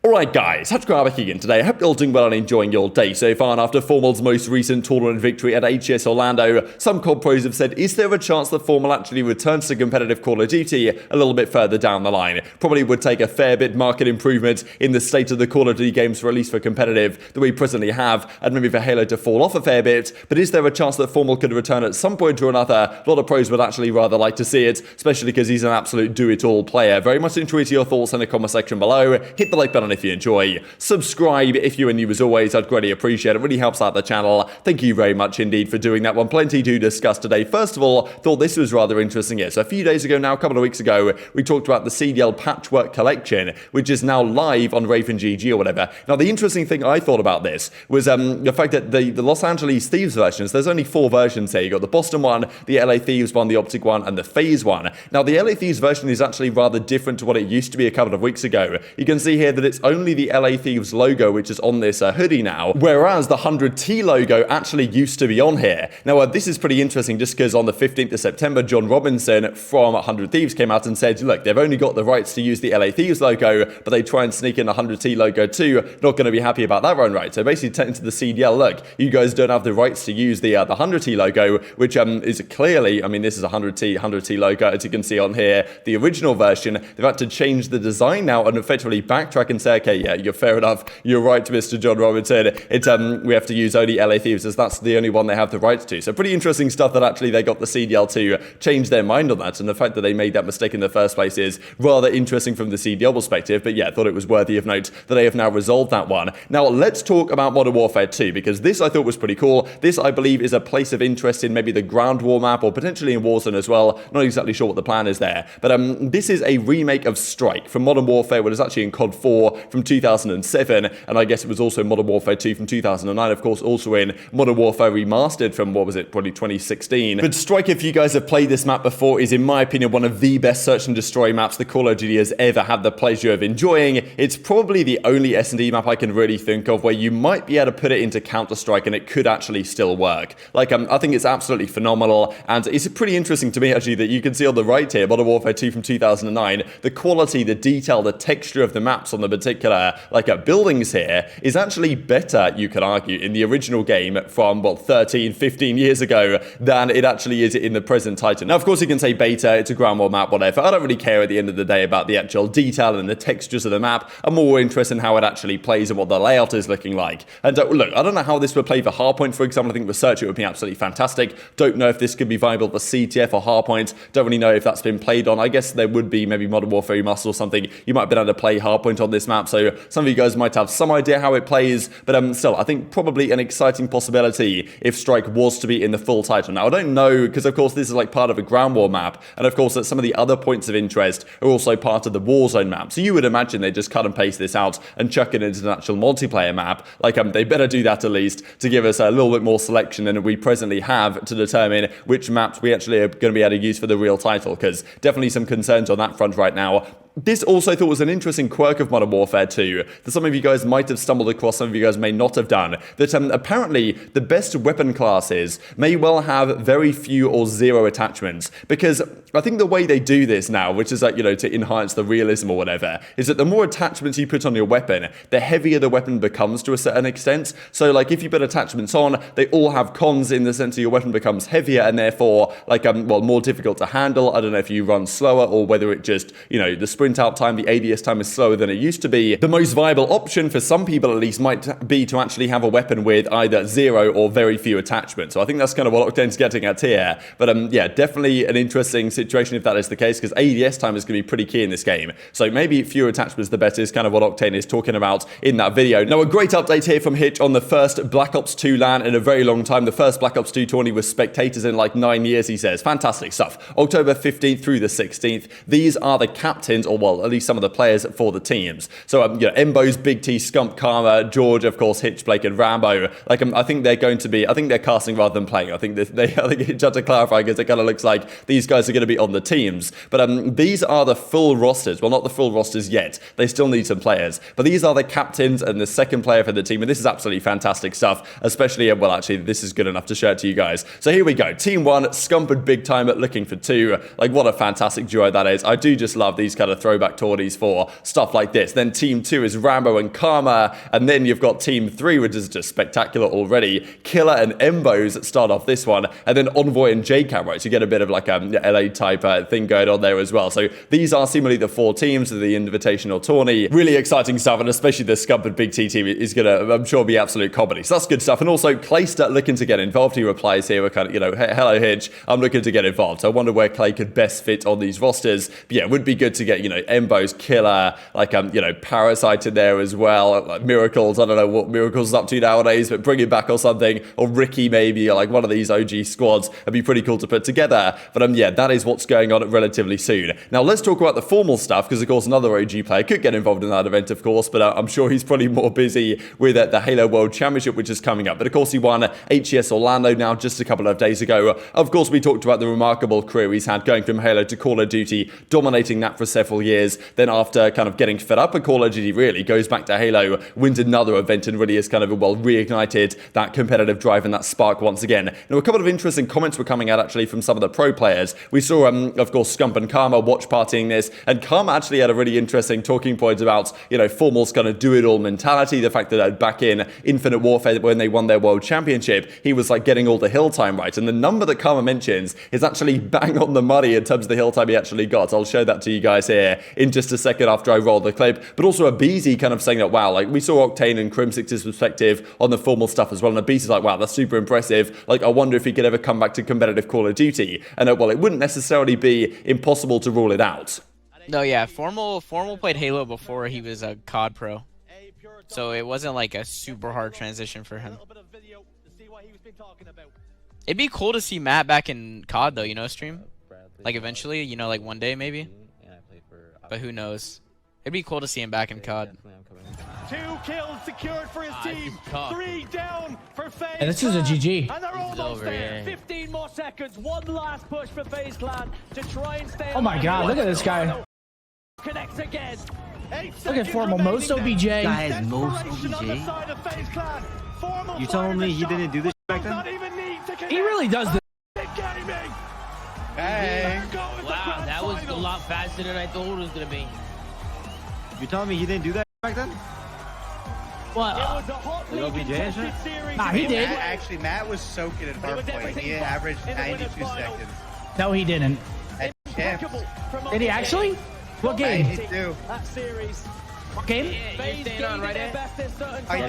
Alright guys, TacticalRab again today. I hope you're all doing well and enjoying your day so far. And after FormaL's most recent tournament victory at HCS Orlando, some COD pros have said, is there a chance that FormaL actually returns to competitive Call of Duty a little bit further down the line? Probably would take a fair bit market improvement in the state of the Call of Duty games, for at least for competitive, that we presently have, and maybe for Halo to fall off a fair bit. But is there a chance that FormaL could return at some point or another? A lot of pros would actually rather like to see it, especially because he's an absolute do-it-all player. Very much intrigued to your thoughts in the comment section below. Hit the like button if you enjoy. Subscribe if you are new as always, I'd greatly appreciate it. It really helps out the channel. Thank you very much indeed for doing that one. Plenty to discuss today. First of all, thought this was rather interesting here. So a few days ago now, a couple of weeks ago, we talked about the CDL Patchwork Collection, which is now live on Raven GG or whatever. Now, the interesting thing I thought about this was the fact that the Los Angeles Thieves versions, there's only 4 versions here. You've got the Boston one, the LA Thieves one, the OpTic one, and the FaZe one. Now, the LA Thieves version is actually rather different to what it used to be a couple of weeks ago. You can see here that it's only the LA Thieves logo which is on this hoodie now, whereas the 100T logo actually used to be on here. Now, this is pretty interesting just because on the 15th of September, John Robinson from 100 Thieves came out and said, look, they've only got the rights to use the LA Thieves logo, but they try and sneak in the 100T logo too. Not going to be happy about that own right. So basically telling to the CDL, look, you guys don't have the rights to use the 100T logo, which is clearly, I mean, this is a 100T logo, as you can see on here, the original version. They've had to change the design now and effectively backtrack and say, okay, yeah, you're fair enough. You're right, Mr. John Robinson. We have to use only LA Thieves as that's the only one they have the rights to. So pretty interesting stuff that actually they got the CDL to change their mind on that. And the fact that they made that mistake in the first place is rather interesting from the CDL perspective. But yeah, I thought it was worthy of note that they have now resolved that one. Now let's talk about Modern Warfare 2, because this I thought was pretty cool. This I believe is a place of interest in maybe the ground war map or potentially in Warzone as well. Not exactly sure what the plan is there. But this is a remake of Strike from Modern Warfare, which is actually in COD 4 from 2007. And I guess it was also Modern Warfare 2 from 2009, of course, also in Modern Warfare Remastered from, what was it, probably 2016. But Strike, if you guys have played this map before, is in my opinion one of the best search and destroy maps the Call of Duty has ever had the pleasure of enjoying. It's probably the only S&D map I can really think of where you might be able to put it into Counter-Strike and it could actually still work. Like, I think it's absolutely phenomenal, and it's pretty interesting to me actually that you can see on the right here, Modern Warfare 2 from 2009, the quality, the detail, the texture of the maps on the particular, like, buildings here is actually better, you could argue, in the original game from, well, 13, 15 years ago than it actually is in the present Titan. Now, of course, you can say beta, it's a ground war map, whatever. I don't really care at the end of the day about the actual detail and the textures of the map. I'm more interested in how it actually plays and what the layout is looking like. And look, I don't know how this would play for Hardpoint, for example. I think research it would be absolutely fantastic. Don't know if this could be viable for CTF or Hardpoint. Don't really know if that's been played on. I guess there would be maybe Modern Warfare Remastered or something. You might have been able to play Hardpoint on this map, so some of you guys might have some idea how it plays, but still, I think probably an exciting possibility if Strike was to be in the full title. Now, I don't know, because of course this is like part of a ground war map, and of course that some of the other points of interest are also part of the Warzone map, so you would imagine they just cut and paste this out and chuck it into an actual multiplayer map. Like, they better do that at least to give us a little bit more selection than we presently have to determine which maps we actually are going to be able to use for the real title, because definitely some concerns on that front right now. This also I thought was an interesting quirk of Modern Warfare 2 that some of you guys might have stumbled across, some of you guys may not have done, that apparently the best weapon classes may well have very few or zero attachments, because I think the way they do this now, which is like, you know, to enhance the realism or whatever, is that the more attachments you put on your weapon, the heavier the weapon becomes to a certain extent. So like if you put attachments on, they all have cons in the sense that your weapon becomes heavier and therefore like well, more difficult to handle. I don't know if you run slower or whether it just, you know, the sprint out time, the ADS time is slower than it used to be. The most viable option for some people at least might be to actually have a weapon with either zero or very few attachments. So I think that's kind of what Octane's getting at here. But yeah, definitely an interesting situation if that is the case, because ADS time is going to be pretty key in this game. So maybe fewer attachments the better is kind of what Octane is talking about in that video. Now, a great update here from Hitch on the first Black Ops 2 LAN in a very long time. The first Black Ops 2 tourney with spectators in like 9 years, he says. Fantastic stuff. October 15th through the 16th. These are the captains, or well, at least some of the players for the teams. So, you know, Embo's, Big T, Scump, Karma, George, of course, Hitch, Blake, and Rambo. Like, I think they're going to be, I think they're casting rather than playing. I think Hitch had to clarify because it kind of looks like these guys are going to be on the teams. But these are the full rosters. Well, not the full rosters yet. They still need some players. But these are the captains and the second player for the team. And this is absolutely fantastic stuff, especially, well, actually, this is good enough to show it to you guys. So here we go. Team 1, Scump and Big Time looking for 2. Like, what a fantastic duo that is. I do just love these kind of throwback tourneys for stuff like this. Then Team 2 is Rambo and Karma, and then you've got Team 3, which is just spectacular already. Killer and Embos start off this one, and then Envoy and JCam, right? So you get a bit of like a LA type thing going on there as well. So these are seemingly the 4 teams of the Invitational tourney. Really exciting stuff, and especially the Scump and Big T team is gonna, I'm sure, be absolute comedy. So that's good stuff. And also Clayster looking to get involved. He replies here with kind of, you know, hello Hitch, I'm looking to get involved. So I wonder where Clay could best fit on these rosters. But yeah, it would be good to get, you know, Embos, Killer, like you know, Parasite in there as well, like Miracles. I don't know what Miracles is up to nowadays, but bring it back or something, or Ricky maybe, or like one of these OG squads. It'd be pretty cool to put together. But yeah, that is what's going on relatively soon. Now let's talk about the FormaL stuff, because of course another OG player could get involved in that event, of course, but I'm sure he's probably more busy with the Halo World Championship, which is coming up. But of course he won HES Orlando now just a couple of days ago. Of course we talked about the remarkable career he's had going from Halo to Call of Duty, dominating that for several years. Then after kind of getting fed up with Call of Duty, really goes back to Halo, wins another event, and really is kind of, well, reignited that competitive drive and that spark once again. Now a couple of interesting comments were coming out actually from some of the pro players. We saw of course Scump and Karma watch partying this, and Karma actually had a really interesting talking point about, you know, FormaL's kind of do-it-all mentality, the fact that back in Infinite Warfare when they won their world championship, he was like getting all the hill time right, and the number that Karma mentions is actually bang on the money in terms of the hill time he actually got. I'll show that to you guys here in just a second after I roll the clip. But also aBeZy kind of saying that, wow, like we saw Octane and Crim6's perspective on the FormaL stuff as well, and aBeZy's like, wow, that's super impressive. Like, I wonder if he could ever come back to competitive Call of Duty. And well, it wouldn't necessarily be impossible to rule it out. No, yeah, FormaL played Halo before he was a COD pro, so it wasn't like a super hard transition for him. It'd be cool to see Matt back in COD though, you know, stream, like eventually, you know, like one day maybe. But who knows? It'd be cool to see him back in COD. 2 kills secured for his team. 3 down for FaZe. And this is a GG. And they're almost there. 15 more seconds. One last push for FaZe Clan to try and stay. Oh my god, look at this guy. Connects again. Look at FormaL, most OBJ. Guys, most OBJ? You telling me he didn't do this back then? He really does this. Hey. Wow, that was a lot faster than I thought it was gonna be. You telling me he didn't do that back then? What? The OBJ and shit? Nah, he did. Actually, Matt was soaking in hardpoint. He averaged 92 seconds. No, he didn't. Did he actually? What game? 92. That series. What game? IW. I'm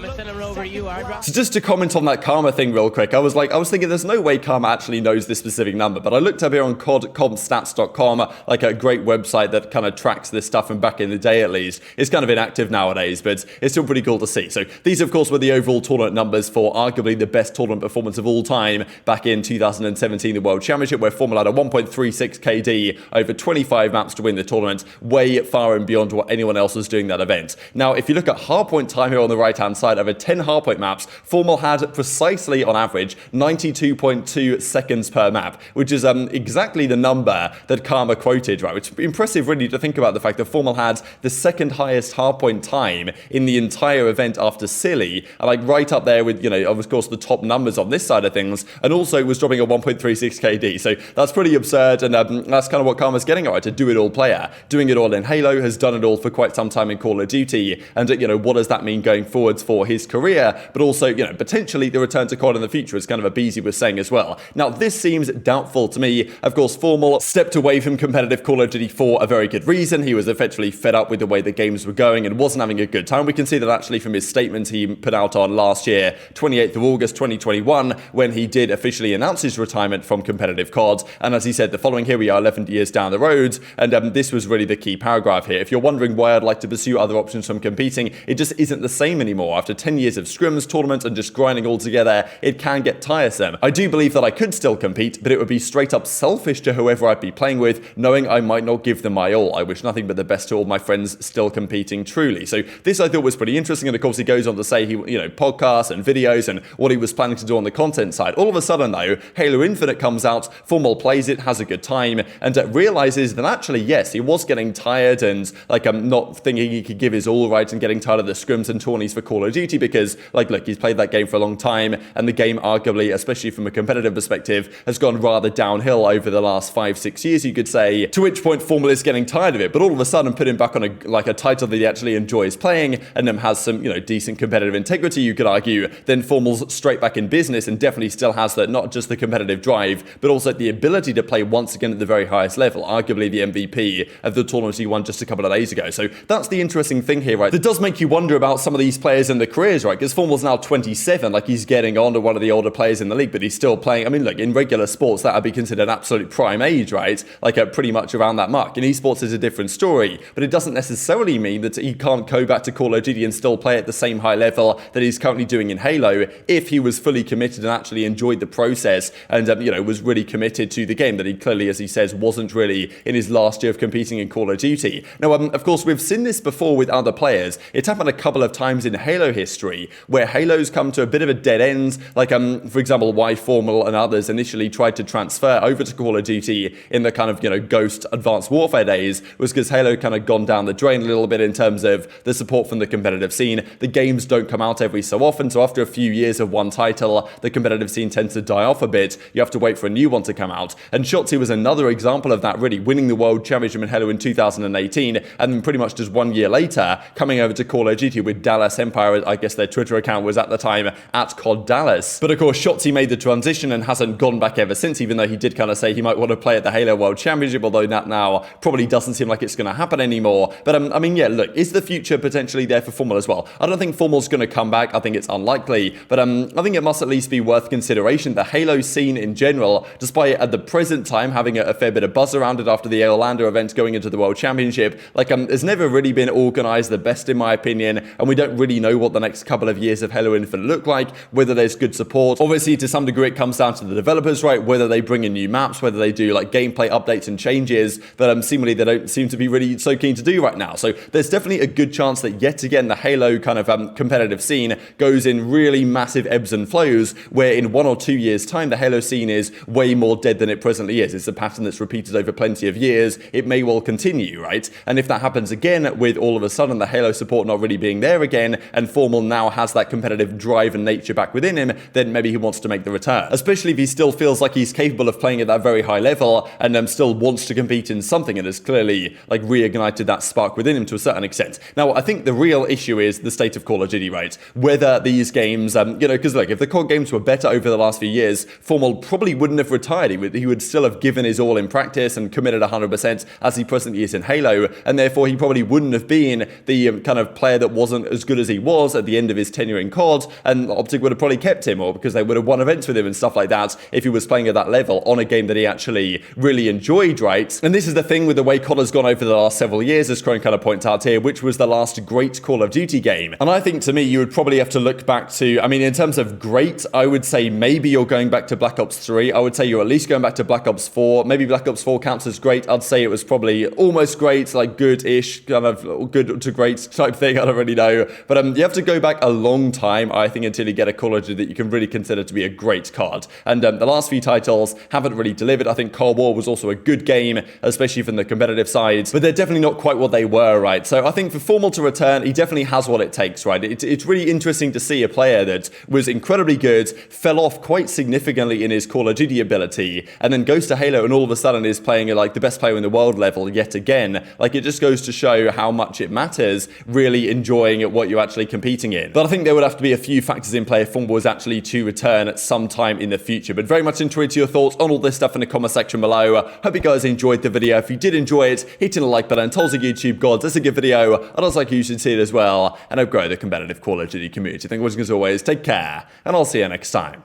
gonna send him over to you, So just to comment on that Karma thing real quick, I was thinking there's no way Karma actually knows this specific number, but I looked up here on CODcompstats.com, like a great website that kind of tracks this stuff, and back in the day at least. It's kind of inactive nowadays, but it's still pretty cool to see. So these of course were the overall tournament numbers for arguably the best tournament performance of all time back in 2017, the World Championship, where FormaL had a 1.36 KD over 25 maps to win the tournament, way far and beyond what anyone else was doing that event. Now, if you look at hardpoint time here on the right-hand side, over 10 hardpoint maps, FormaL had precisely, on average, 92.2 seconds per map, which is exactly the number that Karma quoted, right? Which is impressive, really, to think about the fact that FormaL had the second highest hardpoint time in the entire event after Silly, and like right up there with, you know, of course, the top numbers on this side of things, and also was dropping a 1.36 KD. So that's pretty absurd, and that's kind of what Karma's getting at, right? A do-it-all player. Doing it all in Halo, has done it all for quite some time in Call of Duty, and you know, what does that mean going forwards for his career, but also, you know, potentially the return to COD in the future, as kind of aBeZy was saying as well. Now, this seems doubtful to me. Of course, FormaL stepped away from competitive Call of Duty for a very good reason. He was effectively fed up with the way the games were going and wasn't having a good time. We can see that actually from his statement he put out on last year, 28th of August 2021, when he did officially announce his retirement from competitive COD. And as he said, the following here we are 11 years down the road, and this was really the key paragraph here. If you're wondering why I'd like to pursue other options from competing, it just isn't the same anymore. After 10 years of scrims, tournaments, and just grinding all together, it can get tiresome. I do believe that I could still compete, but it would be straight up selfish to whoever I'd be playing with, knowing I might not give them my all. I wish nothing but the best to all my friends still competing, truly. So this I thought was pretty interesting, and of course he goes on to say he, you know, podcasts and videos and what he was planning to do on the content side. All of a sudden though, Halo Infinite comes out, FormaL plays it, has a good time, and realizes that actually, yes, he was getting tired and like like I'm not thinking he could give his all right and getting tired of the scrims and tourneys for Call of Duty because, like, look, he's played that game for a long time, and the game arguably, especially from a competitive perspective, has gone rather downhill over the last 5-6 years, you could say, to which point FormaL is getting tired of it, but all of a sudden put him back on a title that he actually enjoys playing and has some, decent competitive integrity, you could argue, then FormaL's straight back in business and definitely still has that, not just the competitive drive, but also the ability to play once again at the very highest level, arguably the MVP of the tournament he won just a couple of days ago. So that's the interesting thing here, right? That does make you wonder about some of these players and their careers, right? Because FormaL's now 27, like he's getting on to one of the older players in the league, but he's still playing. I mean, look, in regular sports, that would be considered absolute prime age, right? Like pretty much around that mark. In esports is a different story, but it doesn't necessarily mean that he can't go back to Call of Duty and still play at the same high level that he's currently doing in Halo if he was fully committed and actually enjoyed the process and, was really committed to the game that he clearly, as he says, wasn't really in his last year of competing in Call of Duty. Now, of course, we've seen this before with other players. It's happened a couple of times in Halo history where Halo's come to a bit of a dead end, like, for example, why FormaL and others initially tried to transfer over to Call of Duty in the kind of, Ghost Advanced Warfare days was because Halo kind of gone down the drain a little bit in terms of the support from the competitive scene. The games don't come out every so often, so after a few years of one title, the competitive scene tends to die off a bit. You have to wait for a new one to come out. And Shotzzy was another example of that, really, winning the World Championship in Halo in 2018, and then pretty much just 1 year later, coming over to Call of Duty with Dallas Empire. I guess their Twitter account was at the time at COD Dallas. But of course, Shotzzy made the transition and hasn't gone back ever since, even though he did kind of say he might want to play at the Halo World Championship, although that now probably doesn't seem like it's going to happen anymore. But I mean, yeah, look, is the future potentially there for FormaL as well? I don't think FormaL's going to come back. I think it's unlikely, but I think it must at least be worth consideration. The Halo scene in general, despite at the present time having a fair bit of buzz around it after the Orlando event going into the World Championship, like has never really been organized the best in my opinion, and we don't really know what the next couple of years of Halo Infinite look like, whether there's good support. Obviously, to some degree, it comes down to the developers, right? Whether they bring in new maps, whether they do like gameplay updates and changes, but seemingly they don't seem to be really so keen to do right now. So there's definitely a good chance that yet again the Halo kind of competitive scene goes in really massive ebbs and flows, where in 1 or 2 years' time the Halo scene is way more dead than it presently is. It's a pattern that's repeated over plenty of years. It may well continue, right? And if that happens again, with all of a sudden the Halo support not really being there again, and FormaL now has that competitive drive and nature back within him, then maybe he wants to make the return. Especially if he still feels like he's capable of playing at that very high level and still wants to compete in something and has clearly like reignited that spark within him to a certain extent. Now, I think the real issue is the state of Call of Duty, right? Whether these games, because look, if the COD games were better over the last few years, FormaL probably wouldn't have retired. He would still have given his all in practice and committed 100% as he presently is in Halo, and therefore he probably wouldn't have been the kind of player that wasn't as good as he was at the end of his tenure in COD, and OpTic would have probably kept him, or because they would have won events with him and stuff like that if he was playing at that level on a game that he actually really enjoyed, right? And this is the thing with the way COD has gone over the last several years, as Crone kind of points out here, which was the last great Call of Duty game. And I think to me, you would probably have to look back to, I mean, in terms of great, I would say maybe you're going back to Black Ops 3. I would say you're at least going back to Black Ops 4. Maybe Black Ops 4 counts as great. I'd say it was probably almost great, like good-ish, kind of good to great type thing. I don't really know. But you have to go back a long time, I think, until you get a Call of Duty that you can really consider to be a great COD. And the last few titles haven't really delivered. I think Cold War was also a good game, especially from the competitive side, but they're definitely not quite what they were, right? So I think for FormaL to return, he definitely has what it takes, right? It's really interesting to see a player that was incredibly good, fell off quite significantly in his Call of Duty ability, and then goes to Halo and all of a sudden is playing at like the best player in the world level yet again. Like, it just goes to show how much it matters really enjoying what you're actually competing in. But I think there would have to be a few factors in play if FormaL was actually to return at some time in the future. But very much interested your thoughts on all this stuff in the comment section below. Hope you guys enjoyed the video. If you did enjoy it, hitting the like button tells the YouTube gods that's a good video. I'd also like you should see it as well, and help grow the competitive Call of Duty community. Thank you for watching as always. Take care, and I'll see you next time.